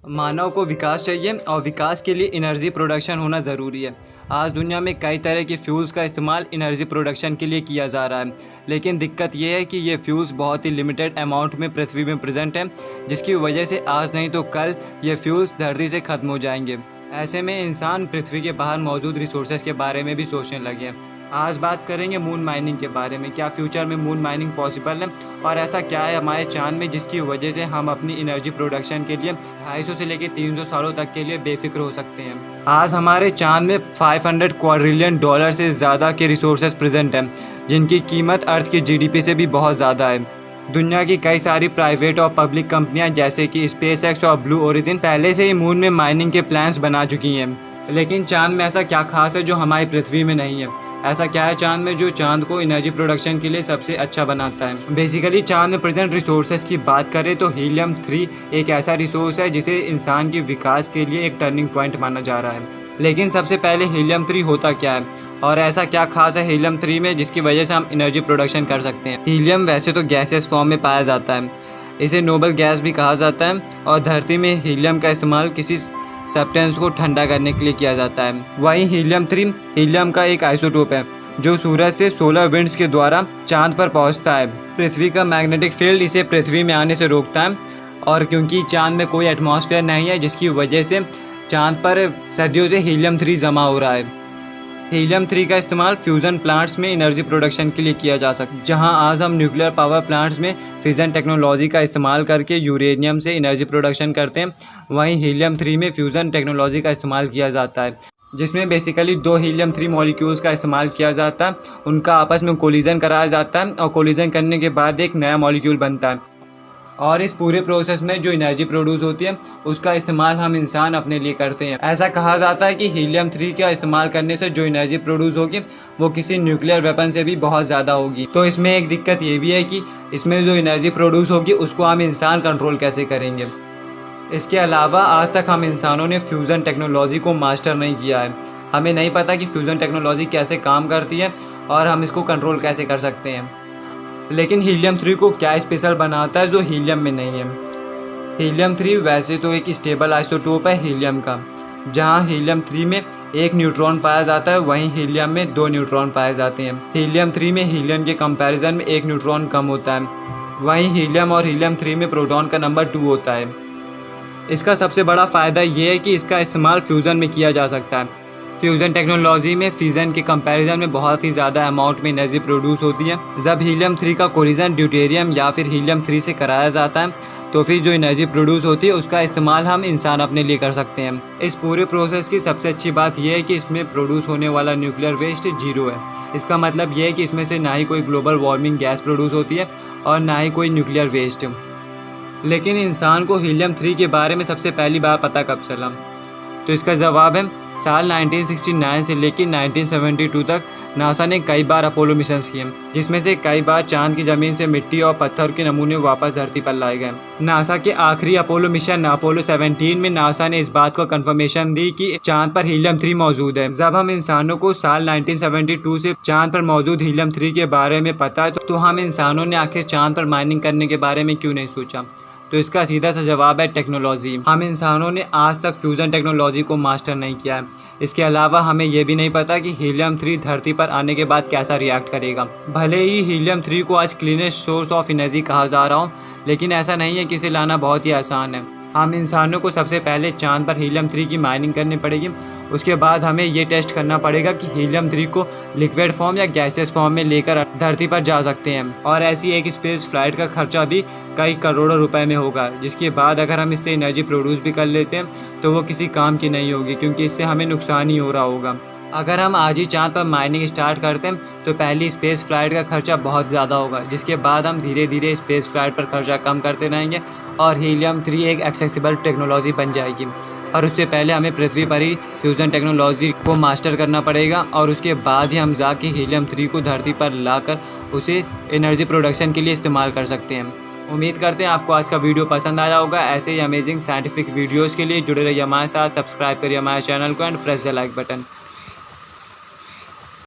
मानव को विकास चाहिए और विकास के लिए एनर्जी प्रोडक्शन होना ज़रूरी है। आज दुनिया में कई तरह के फ्यूल्स का इस्तेमाल एनर्जी प्रोडक्शन के लिए किया जा रहा है, लेकिन दिक्कत यह है कि ये फ्यूल्स बहुत ही लिमिटेड अमाउंट में पृथ्वी में प्रेजेंट हैं, जिसकी वजह से आज नहीं तो कल ये फ्यूल्स धरती से ख़त्म हो जाएंगे। ऐसे में इंसान पृथ्वी के बाहर मौजूद रिसोर्सेज के बारे में भी सोचने लगे हैं। आज बात करेंगे मून माइनिंग के बारे में। क्या फ्यूचर में मून माइनिंग पॉसिबल है और ऐसा क्या है हमारे चांद में जिसकी वजह से हम अपनी एनर्जी प्रोडक्शन के लिए 250 से लेकर 300 सालों तक के लिए बेफिक्र हो सकते हैं। आज हमारे चांद में 500 क्वाड्रिलियन डॉलर से ज़्यादा के रिसोर्सेज प्रेजेंट हैं, जिनकी कीमत अर्थ की जीडीपी से भी बहुत ज़्यादा है। दुनिया की कई सारी प्राइवेट और पब्लिक कंपनियां जैसे कि स्पेसएक्स और ब्लू ओरिजिन पहले से ही मून में माइनिंग के प्लान्स बना चुकी हैं। लेकिन चांद में ऐसा क्या खास है जो हमारी पृथ्वी में नहीं है? ऐसा क्या है चांद में जो चांद को एनर्जी प्रोडक्शन के लिए सबसे अच्छा बनाता है? बेसिकली चांद में प्रेजेंट रिसोर्सेज की बात करें तो हीलियम 3 एक ऐसा रिसोर्स है जिसे इंसान के विकास के लिए एक टर्निंग पॉइंट माना जा रहा है। लेकिन सबसे पहले हीलियम 3 होता क्या है और ऐसा क्या खास है हीलियम 3 में जिसकी वजह से हम एनर्जी प्रोडक्शन कर सकते हैं? हीलियम वैसे तो गैसेस फॉर्म में पाया जाता है, इसे नोबल गैस भी कहा जाता है और धरती में हीलियम का इस्तेमाल किसी सब्सटेंस को ठंडा करने के लिए किया जाता है। वहीं हीलियम 3 हीलियम का एक आइसोटोप है जो सूरज से सोलर विंड्स के द्वारा चांद पर पहुंचता है। पृथ्वी का मैग्नेटिक फील्ड इसे पृथ्वी में आने से रोकता है और क्योंकि चांद में कोई एटमॉस्फेयर नहीं है जिसकी वजह से चांद पर सदियों से हीलियम 3 जमा हो रहा है। हीलियम 3 का इस्तेमाल फ्यूज़न प्लांट्स में एनर्जी प्रोडक्शन के लिए किया जा सकता है। जहां आज हम न्यूक्लियर पावर प्लांट्स में फिजन टेक्नोलॉजी का इस्तेमाल करके यूरेनियम से एनर्जी प्रोडक्शन करते हैं, वहीं हीलियम 3 में फ्यूज़न टेक्नोलॉजी का इस्तेमाल किया जाता है, जिसमें बेसिकली 2 हीलियम 3 मॉलिक्यूल्स का इस्तेमाल किया जाता है। उनका आपस में कोलिजन कराया जाता है और कोलिजन करने के बाद एक नया मॉलिक्यूल बनता है और इस पूरे प्रोसेस में जो एनर्जी प्रोड्यूस होती है उसका इस्तेमाल हम इंसान अपने लिए करते हैं। ऐसा कहा जाता है कि हीलियम 3 का इस्तेमाल करने से जो एनर्जी प्रोड्यूस होगी वो किसी न्यूक्लियर वेपन से भी बहुत ज़्यादा होगी। तो इसमें एक दिक्कत ये भी है कि इसमें जो एनर्जी प्रोड्यूस होगी उसको हम इंसान कंट्रोल कैसे करेंगे। इसके अलावा आज तक हम इंसानों ने फ्यूज़न टेक्नोलॉजी को मास्टर नहीं किया है। हमें नहीं पता कि फ्यूज़न टेक्नोलॉजी कैसे काम करती है और हम इसको कंट्रोल कैसे कर सकते हैं। लेकिन हीलियम 3 को क्या स्पेशल बनाता है जो हीलियम में नहीं है? हीलियम 3 वैसे तो एक स्टेबल आइसोटोप है हीलियम का। जहां हीलियम 3 में 1 न्यूट्रॉन पाया जाता है वहीं हीलियम में 2 न्यूट्रॉन पाए जाते हैं। हीलियम 3 में हीलियम के कंपैरिजन में 1 न्यूट्रॉन कम होता है, वहीं हीलियम और हीलियम 3 में प्रोटॉन का नंबर 2 होता है। इसका सबसे बड़ा फ़ायदा ये है कि इसका इस्तेमाल फ्यूज़न में किया जा सकता है। फ्यूज़न टेक्नोलॉजी में फिजन के कंपैरिजन में बहुत ही ज़्यादा अमाउंट में एनर्जी प्रोड्यूस होती है। जब हीलियम 3 का कोलिजन ड्यूटेरियम या फिर हीलियम 3 से कराया जाता है तो फिर जो एनर्जी प्रोड्यूस होती है उसका इस्तेमाल हम इंसान अपने लिए कर सकते हैं। इस पूरे प्रोसेस की सबसे अच्छी बात यह है कि इसमें प्रोड्यूस होने वाला न्यूक्लियर वेस्ट 0 है। इसका मतलब यह है कि इसमें से ना ही कोई ग्लोबल वार्मिंग गैस प्रोड्यूस होती है और ना ही कोई न्यूक्लियर वेस्ट। लेकिन इंसान को हीलियम 3 के बारे में सबसे पहली बार पता कब चला? तो इसका जवाब है साल 1969 से लेकर 1972 तक नासा ने कई बार अपोलो मिशंस किए, जिसमें से कई बार चांद की ज़मीन से मिट्टी और पत्थर के नमूने वापस धरती पर लाए गए। नासा के आखिरी अपोलो मिशन अपोलो 17 में नासा ने इस बात को कंफर्मेशन दी कि चांद पर हीलियम 3 मौजूद है। जब हम इंसानों को साल 1972 से चांद पर मौजूद हीलियम 3 के बारे में पता है तो हम इंसानों ने आखिर चांद पर माइनिंग करने के बारे में क्यों नहीं सोचा? तो इसका सीधा सा जवाब है टेक्नोलॉजी। हम इंसानों ने आज तक फ्यूज़न टेक्नोलॉजी को मास्टर नहीं किया है। इसके अलावा हमें यह भी नहीं पता कि हीलियम 3 धरती पर आने के बाद कैसा रिएक्ट करेगा। भले ही हीलियम 3 को आज क्लीनेस्ट सोर्स ऑफ एनर्जी कहा जा रहा हो, लेकिन ऐसा नहीं है कि इसे लाना बहुत ही आसान है। हम इंसानों को सबसे पहले चांद पर हीलियम 3 की माइनिंग करनी पड़ेगी। उसके बाद हमें ये टेस्ट करना पड़ेगा कि हीलियम 3 को लिक्विड फॉर्म या गैसेस फॉर्म में लेकर धरती पर जा सकते हैं। और ऐसी एक स्पेस फ्लाइट का खर्चा भी कई करोड़ों रुपए में होगा, जिसके बाद अगर हम इससे एनर्जी प्रोड्यूस भी कर लेते हैं तो वो किसी काम की नहीं होगी, क्योंकि इससे हमें नुकसान ही हो रहा होगा। अगर हम आज ही चांद पर माइनिंग स्टार्ट करते हैं तो पहली स्पेस फ्लाइट का खर्चा बहुत ज़्यादा होगा, जिसके बाद हम धीरे धीरे स्पेस फ्लाइट पर खर्चा कम करते रहेंगे और हीलियम 3 एक एक्सेसिबल टेक्नोलॉजी बन जाएगी। पर उससे पहले हमें पृथ्वी पर ही फ्यूज़न टेक्नोलॉजी को मास्टर करना पड़ेगा और उसके बाद ही हम जाके हीलियम 3 को धरती पर लाकर उसे एनर्जी प्रोडक्शन के लिए इस्तेमाल कर सकते हैं। उम्मीद करते हैं आपको आज का वीडियो पसंद आया होगा। ऐसे ही अमेजिंग साइंटिफिक वीडियोज़ के लिए जुड़े रहिए हमारे साथ। सब्सक्राइब करिए हमारे चैनल को and press the like button.